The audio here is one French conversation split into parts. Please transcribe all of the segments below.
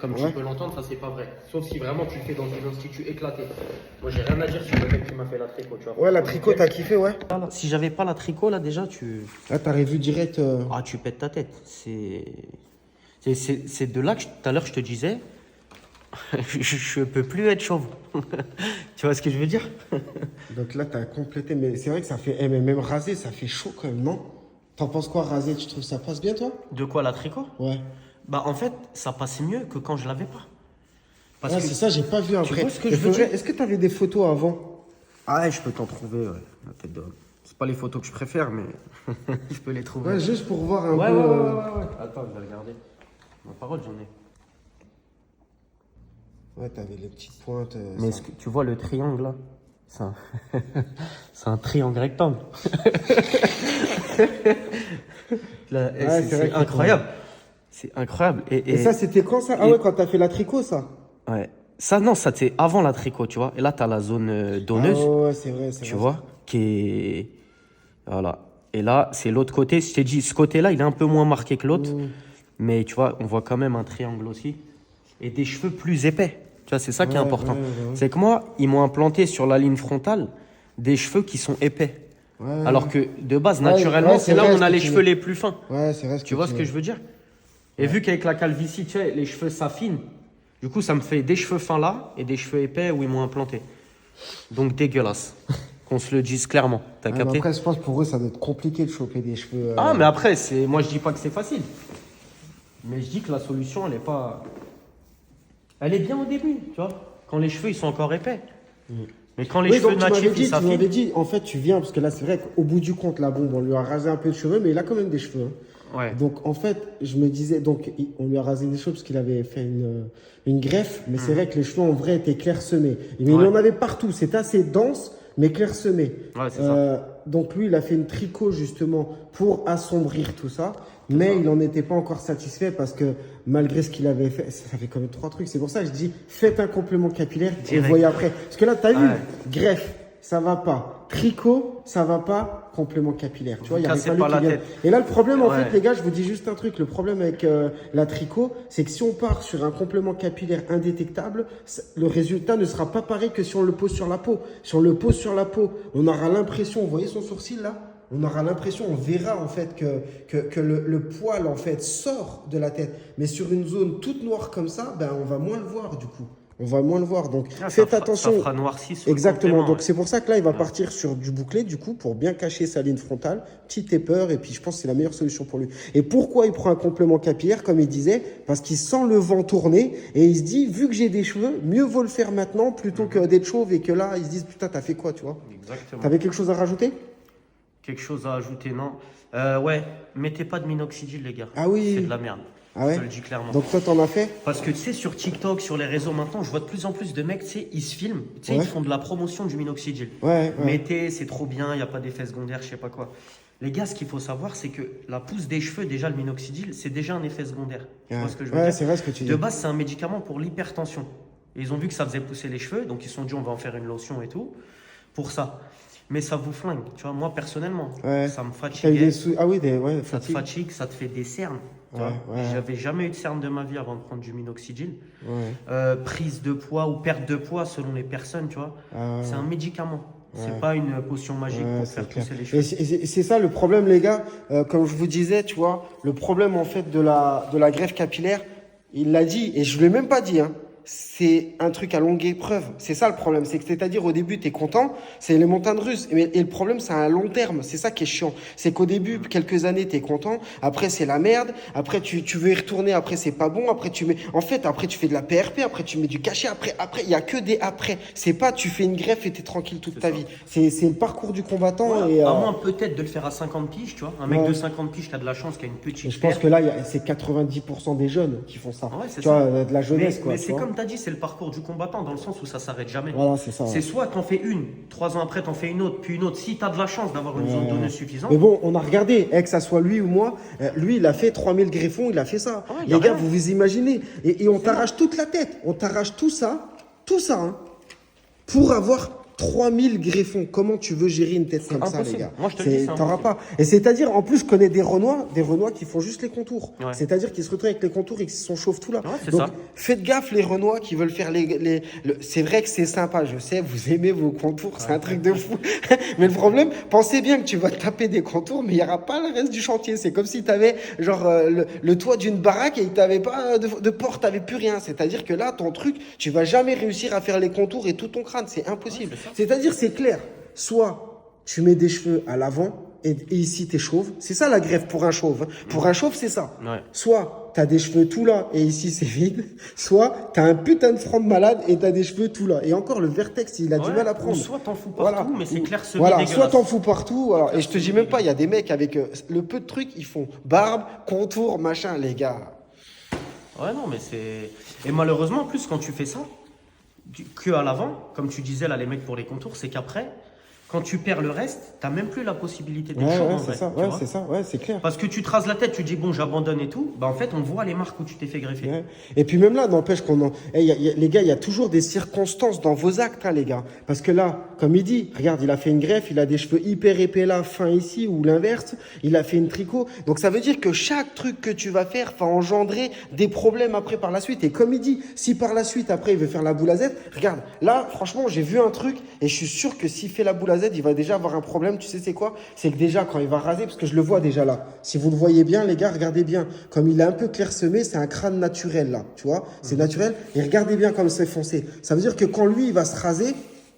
comme tu peux l'entendre, ça c'est pas vrai. Sauf si vraiment tu le fais dans une institut éclaté. Moi j'ai rien à dire sur le mec qui m'a fait la tricot, tu vois. Ouais, la tricot, t'as kiffé, ouais. Voilà. Si j'avais pas la tricot, là déjà tu. Là, t'aurais vu direct. Ah, tu pètes ta tête. C'est de là que tout à l'heure je te disais, je peux plus être chauve. Tu vois ce que je veux dire? Donc là, t'as complété. Mais c'est vrai que ça fait. Eh, mais même rasé, ça fait chaud quand même, non? T'en penses quoi, rasé? Tu trouves ça passe bien, toi? De quoi, la tricot? Ouais. Bah en fait, ça passait mieux que quand je l'avais pas. Parce Ouais, que c'est ça, j'ai pas vu après. vois ce que je veux dire? Est-ce que t'avais des photos avant? ah ouais, je peux t'en trouver, ouais. La tête d'homme. C'est pas les photos que je préfère, mais je peux les trouver. Ouais, juste pour voir un Ouais, peu. ouais. Attends, je vais regarder. Ma parole, j'en ai. Ouais, t'avais les petites pointes. Mais est-ce que tu vois le triangle là? C'est un... c'est un triangle rectangle. Là, Ouais, c'est vrai c'est incroyable. C'est incroyable. Et ça, c'était quand ça? Ah ouais, quand t'as fait la tricot, ça? Ouais. Ça, non, ça c'est avant la tricot, tu vois. Et là, t'as la zone donneuse, Ah ouais, c'est vrai, c'est tu vrai. vois, qui est. Voilà. Et là, c'est l'autre côté. Je t'ai dit, ce côté-là, il est un peu moins marqué que l'autre. Mais tu vois, on voit quand même un triangle aussi. Et des cheveux plus épais. Tu vois, c'est ça qui est important. C'est que moi, ils m'ont implanté sur la ligne frontale des cheveux qui sont épais. Ouais. Alors que de base, naturellement, c'est là où on a les cheveux les plus fins. Ouais, c'est vrai. Tu vois ce que je veux dire? Et vu qu'avec la calvitie, tu sais, les cheveux s'affinent, du coup, ça me fait des cheveux fins là et des cheveux épais où ils m'ont implanté. Donc dégueulasse. Qu'on se le dise clairement. T'as capté? Après, je pense pour eux, ça doit être compliqué de choper des cheveux. Ah, mais après, moi, je dis pas que c'est facile. Mais je dis que la solution, elle est pas. Elle est bien au début, tu vois. Quand les cheveux, ils sont encore épais. Mais quand les Oui, cheveux donc tu m'avais natifs, dit, ils tu m'avais s'affinent. dit, en fait, tu viens, parce que là, c'est vrai qu'au bout du compte, là, bon, on lui a rasé un peu de cheveux, mais il a quand même des cheveux. Hein. Ouais. Donc, en fait, je me disais, donc, on lui a rasé des cheveux parce qu'il avait fait une greffe, mais c'est vrai que les cheveux, en vrai, étaient clairsemés. Mais il en avait partout. C'était assez dense, mais clairsemé. Ouais, c'est ça. Donc, lui, il a fait une tricot, justement, pour assombrir tout ça. Mais il n'en était pas encore satisfait parce que malgré ce qu'il avait fait, ça fait quand même 3 trucs. C'est pour ça que je dis, faites un complément capillaire et vous voyez après. Parce que là, tu as vu, greffe, ça va pas. Tricot, ça va pas. Complément capillaire. Tu vois, il y a pas la tête. Et là, le problème, en fait, les gars, je vous dis juste un truc. Le problème avec la tricot, c'est que si on part sur un complément capillaire indétectable, le résultat ne sera pas pareil que si on le pose sur la peau. Si on le pose sur la peau, on aura l'impression, vous voyez son sourcil là? On aura l'impression, on verra en fait que le poil en fait sort de la tête. Mais sur une zone toute noire comme ça, ben, on va moins le voir du coup. On va moins le voir. Donc faites attention. Ça fera noirci sur exactement. Le donc c'est pour ça que là, il va partir sur du bouclé du coup pour bien cacher sa ligne frontale. Petit taper et puis je pense que c'est la meilleure solution pour lui. Et pourquoi il prend un complément capillaire comme il disait? Parce qu'il sent le vent tourner et il se dit, vu que j'ai des cheveux, mieux vaut le faire maintenant plutôt que d'être chauve et que là, ils se disent, putain, t'as fait quoi, tu vois? Exactement. T'avais quelque chose à rajouter? Quelque chose à ajouter, non? Ouais, mettez pas de minoxidil, les gars. Ah oui. C'est de la merde. Ah ouais? Je te le dis clairement. Donc toi, t'en as fait? Parce que tu sais, sur TikTok, sur les réseaux maintenant, je vois de plus en plus de mecs, tu sais, ils se filment, tu sais, ils font de la promotion du minoxidil. Ouais. Mettez, c'est trop bien, il n'y a pas d'effet secondaire, je sais pas quoi. Les gars, ce qu'il faut savoir, c'est que la pousse des cheveux, déjà le minoxidil, c'est déjà un effet secondaire. Tu vois ce que je veux dire? Ouais, c'est vrai ce que tu dis. De base, c'est un médicament pour l'hypertension. Et ils ont vu que ça faisait pousser les cheveux, donc ils se sont dit, on va en faire une lotion et tout, pour ça. Mais ça vous flingue, tu vois, moi personnellement, ça me fatigue. Ah oui, ça te fatigue, ça te fait des cernes. J'avais jamais eu de cernes de ma vie avant de prendre du minoxidil. Prise de poids ou perte de poids selon les personnes, tu vois. C'est un médicament. C'est pas une potion magique pour faire pousser les cheveux. Et c'est ça le problème, les gars. Comme je vous disais, tu vois, le problème en fait de la greffe capillaire, il l'a dit, et je ne l'ai même pas dit, hein. C'est un truc à longue épreuve. C'est ça le problème. C'est-à-dire au début, tu es content, c'est les montagnes russes. Et le problème, c'est à long terme. C'est ça qui est chiant. C'est qu'au début, quelques années, tu es content. Après, c'est la merde. Après, tu veux y retourner. Après, c'est pas bon. Après, après, tu fais de la PRP. Après, tu mets du cachet. Après, il y a que des après. C'est pas tu fais une greffe et tu es tranquille toute ta vie. C'est le parcours du combattant. Ouais, à moins peut-être de le faire à 50 piges, tu vois. Un mec de 50 piges qui a de la chance, qui a une petite. Je pense que là, c'est 90% des jeunes qui font ça. Tu vois, de la jeunesse, mais c'est comme tu as dit, c'est le parcours du combattant dans le sens où ça s'arrête jamais. Voilà, c'est ça. C'est soit t'en fais une, 3 ans après t'en fais une autre, puis une autre. Si t'as de la chance d'avoir une zone donneuse suffisante. Mais bon, on a regardé, que ça soit lui ou moi, lui il a fait 3000 greffons, il a fait ça. Les gars, vous vous imaginez. Et on t'arrache toute la tête, on t'arrache tout ça, hein, pour avoir 3000 greffons. Comment tu veux gérer une tête comme ça, impossible. les gars? Moi, je te le dis, c'est T'auras impossible. pas. Et c'est-à-dire, en plus, je connais des Renois qui font juste les contours. Ouais. C'est-à-dire qu'ils se retrouvent avec les contours et qu'ils sont chauves tout là. Ouais, c'est Donc, ça. faites gaffe, les Renois qui veulent faire c'est vrai que c'est sympa, je sais, vous aimez vos contours, c'est un truc de fou. Mais le problème, pensez bien que tu vas taper des contours, mais il n'y aura pas le reste du chantier. C'est comme si tu avais genre le toit d'une baraque et tu n'avais pas de porte, tu n'avais plus rien. C'est-à-dire que là, ton truc, tu vas jamais réussir à faire les contours et tout ton crâne. C'est impossible. Ouais, C'est-à-dire, c'est clair. Soit tu mets des cheveux à l'avant et ici t'es chauve. C'est ça la greffe pour un chauve. Pour un chauve, c'est ça. Ouais. Soit t'as des cheveux tout là et ici c'est vide. Soit t'as un putain de front de malade et t'as des cheveux tout là. Et encore, le vertex, il a du mal à prendre. Ou soit t'en fous partout, mais c'est clair, Voilà, dégueulasse. soit t'en fous partout. Voilà. Et je te dis même pas, il y a des mecs avec le peu de trucs, ils font barbe, contour, machin, les gars. Ouais, non, mais c'est... Et malheureusement, en plus, quand tu fais ça, que à l'avant, comme tu disais, là, les mecs pour les contours, c'est qu'après, quand tu perds le reste, t'as même plus la possibilité d'être chaud en vrai, tu vois. C'est ça, ouais, c'est clair. Parce que tu te rases la tête, tu dis bon, j'abandonne et tout. Bah en fait, on voit les marques où tu t'es fait greffer. Ouais. Et puis même là, n'empêche qu'on en... les gars, il y a toujours des circonstances dans vos actes, hein, les gars. Parce que là, comme il dit, regarde, il a fait une greffe, il a des cheveux hyper épais là, fins ici, ou l'inverse, il a fait une tricot. Donc ça veut dire que chaque truc que tu vas faire va engendrer des problèmes après par la suite. Et comme il dit, si par la suite, après, il veut faire la boule à Z, regarde, là, franchement, j'ai vu un truc, et je suis sûr que s'il fait la boule à Z, il va déjà avoir un problème. Tu sais, c'est quoi? C'est que déjà, quand il va raser, parce que je le vois déjà là, si vous le voyez bien, les gars, regardez bien, comme il est un peu clairsemé, c'est un crâne naturel là, tu vois, c'est naturel. Et regardez bien comme c'est foncé. Ça veut dire que quand lui, il va se raser,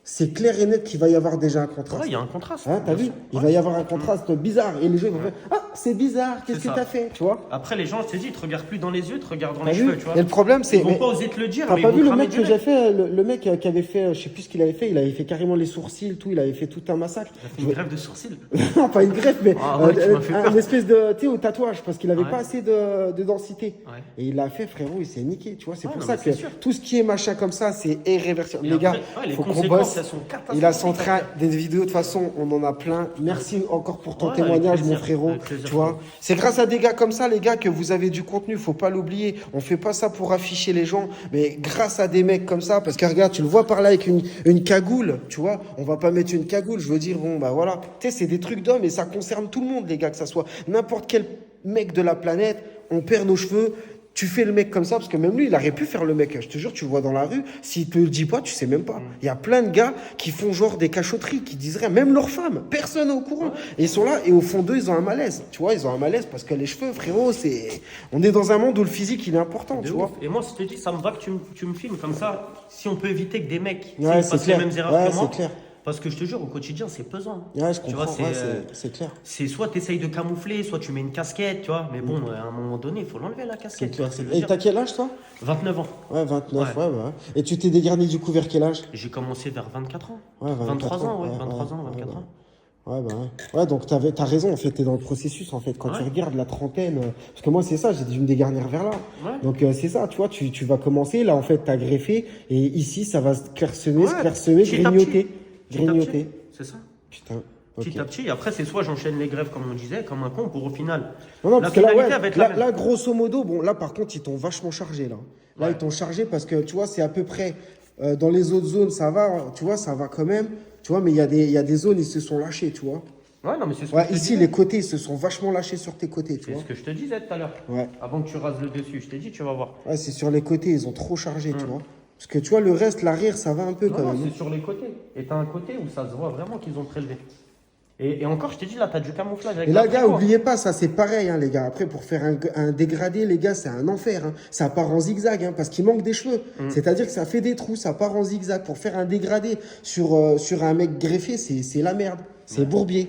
c'est clair et net qu'il va y avoir déjà un contraste. Ouais, il y a un contraste. Hein, t'as vu? Il va y avoir un contraste bizarre. Et les gens vont faire, ah, c'est bizarre, qu'est-ce que C'est ça. t'as fait, tu vois? Après, les gens, je te dis, ils te regardent plus dans les yeux, ils te regardent dans T'as les vu? cheveux, tu vois. Et le problème, c'est. Ils vont mais pas oser te le dire, T'as mais pas ils vont vu le cramer mec que direct. j'ai fait, le mec qui avait fait, je sais plus ce qu'il avait fait carrément les sourcils, tout, il avait fait tout un massacre. Il a fait une greffe de sourcils. Non, pas une greffe, mais Ah ouais, tu m'as fait peur. un espèce de, tu sais, au tatouage, parce qu'il avait Ouais. pas assez de densité. Ouais. Et il l'a fait, frérot, il s'est niqué, tu vois. C'est Ouais, pour non, ça mais que c'est sûr. tout ce qui est machin comme ça, c'est irréversible. Et Les gars, après, ouais, les faut qu'on conséquences, bosse. elles sont catastrophiques. Il a son train des vidéos, de toute façon, on en a plein. Merci encore pour ton Ouais, témoignage, avec mon plaisir, frérot. avec plaisir, Tu vois, frérot. c'est grâce à des gars comme ça, les gars, que vous avez du contenu. Faut pas l'oublier. On fait pas ça pour afficher les gens, mais grâce à des mecs comme ça, parce que regarde, tu le vois par là avec une cagoule, tu vois. On va pas mettre une cagoule. Je veux dire, bon, bah voilà. Tu sais, c'est des trucs d'hommes et ça concerne tout le monde, les gars, que ça soit n'importe quel mec de la planète. On perd nos cheveux. Tu fais le mec comme ça, parce que même lui, il aurait pu faire le mec. Je te jure, tu le vois dans la rue. S'il te le dit pas, tu sais même pas. Il y a plein de gars qui font genre des cachotteries, qui disent rien. Même leurs femmes. Personne n'est au courant. Et ils sont là, et au fond d'eux, ils ont un malaise. Tu vois, ils ont un malaise parce que les cheveux, frérot, c'est. On est dans un monde où le physique, il est important, De tu ouf. vois. Et moi, je te dis, ça me va que tu me filmes comme ça. Si on peut éviter que des mecs Ouais, fassent c'est les clair. mêmes erreurs Ouais, que moi. c'est clair. Parce que je te jure, au quotidien, c'est pesant. Ouais, je Tu vois, comprends. Ouais, c'est clair. c'est soit tu essayes de camoufler, soit tu mets une casquette, tu vois. Mais bon, à un moment donné, il faut l'enlever la casquette. Tu vois ce que je veux Et dire. t'as quel âge, toi? 29 ans. Ouais, 29, Ouais. ouais, ouais. Et tu t'es dégarni du coup vers quel âge? J'ai commencé vers 24 ans. Ouais, 23 ans, ouais. ouais, 23 ans, ouais, 24 ouais. ans. Ouais, bah ouais. Ouais, donc t'as raison, en fait, t'es dans le processus, en fait. Quand tu Ouais. regardes la trentaine, parce que moi, c'est ça, j'ai dû me dégarnir vers là. Ouais. Donc, c'est ça, tu vois, tu vas commencer, là, en fait, t'as greffé, et ici, ça va se clairsemer, Ouais, clairsemer, petit à grignoter. petit. Grignoter. C'est ça. Putain. Ok. Petit à petit. Et après, c'est soit j'enchaîne les grèves, comme on disait, comme un con, pour au final. Non, non, la parce que là, finalité, ouais, elle va être la même. là, grosso modo, bon, là, par contre, ils t'ont vachement chargé, là. Là, Ouais. ils t'ont chargé parce que, tu vois, c'est à peu près, dans les autres zones, ça va, tu vois, ça va quand même, tu vois, mais il y a des zones, ils se sont lâchés, tu vois. Ouais, non, mais c'est ce que Ouais, je te ici, disais. les côtés, ils se sont vachement lâchés sur tes côtés, tu C'est vois. ce que je te disais tout à l'heure. Ouais. Avant que tu rases le dessus, je t'ai dit, tu vas voir. Ouais, c'est sur les côtés, ils ont trop chargé, tu vois. Parce que, tu vois, le reste, l'arrière, ça va un peu quand Non, même. c'est sur les côtés. Et t'as un côté où ça se voit vraiment qu'ils ont prélevé. Et encore, je t'ai dit, là, t'as du camouflage avec Et là, la gars, tricot. oubliez pas, ça c'est pareil, hein, les gars. Après, pour faire un dégradé, les gars, c'est un enfer. Hein. Ça part en zigzag, hein, parce qu'il manque des cheveux. C'est-à-dire que ça fait des trous, ça part en zigzag. Pour faire un dégradé sur un mec greffé, c'est la merde. C'est bourbier,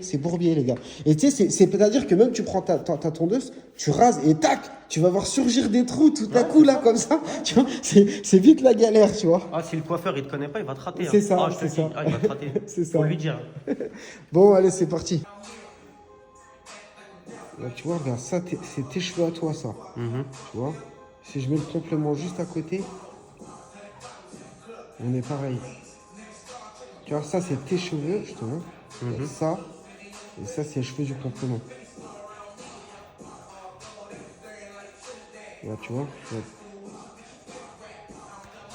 les gars. Et tu sais, c'est-à-dire que même tu prends ta tondeuse, tu rases et tac, tu vas voir surgir des trous tout à coup, là, comme ça. Tu vois, c'est vite la galère, tu vois. Ah, si le coiffeur, il te connaît pas, il va te rater. C'est ça, Ah, je te c'est dis, ça. ah, il va te rater. C'est ça. Faut lui dire. Bon, allez, c'est parti. Là, tu vois, regarde, ça, c'est tes cheveux à toi, ça. Tu vois, si je mets le complément juste à côté, on est pareil. Tu vois, ça, c'est tes cheveux, justement. Ça, et ça, c'est les cheveux du complément. Là, tu vois.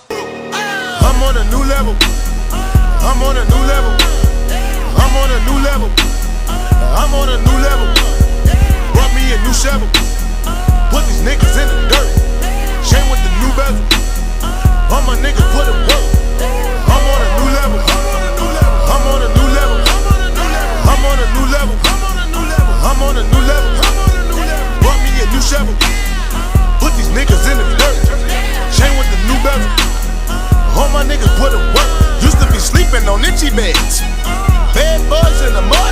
I'm on a new level. I'm on a new level. I'm on a new level. I'm on a new level. Brought me a new shovel. Put these niggas in the dirt. Shame with the new bezel. All my niggas put in work. I'm on a new level. I'm on a new level. I'm on a new level. I'm on a new level. Brought me a new shovel. Put these niggas in the dirt. Chain with the new bezel. All my niggas put in work. Used to be sleeping on itchy beds. Bed bugs in the mud.